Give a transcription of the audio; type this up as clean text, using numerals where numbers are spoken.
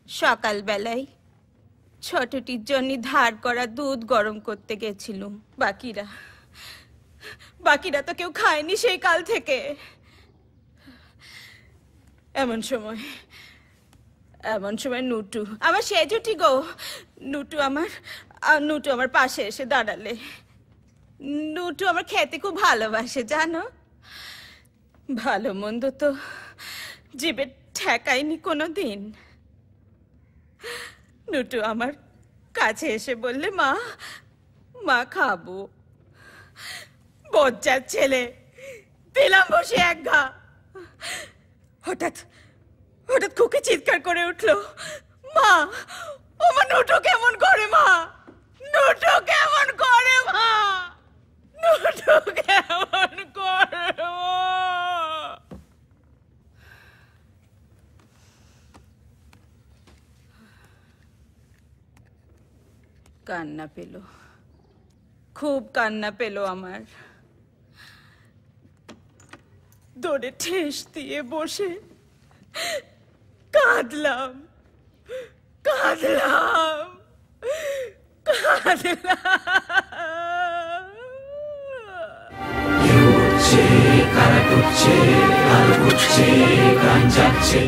সকালবেলায় ছোটটির জন্য ধার করা দুধ গরম করতে গেছিলুম। বাকিরা তো কেউ খায়নি সেই কাল থেকে। এমন সময় নুটু আমার সেজুটি গো, নুটু আমার পাশে এসে দাঁড়ালে। নুটু আমার খেতে খুব ভালোবাসে জানো। ভালো মন্দ তো জিভে ঠেকায়নি কোনোদিন। নুটু আমার কাছে এসে বললে, মা খাবো। বজ্জার ছেলে, দিলাম বসে এক ঘা। হঠাৎ খুকে চিৎকার করে উঠলো, মা ও মা, নুটু কেমন করে মা, নুটু কেমন করে মা, নুটু কেমন করে মা। কান্না পেল, খুব কান্না পেল আমার। দৌড়ে ঠেস দিয়ে বসে কাঁদলাম। কারা করছে, আলো করছে, গান যাচ্ছে।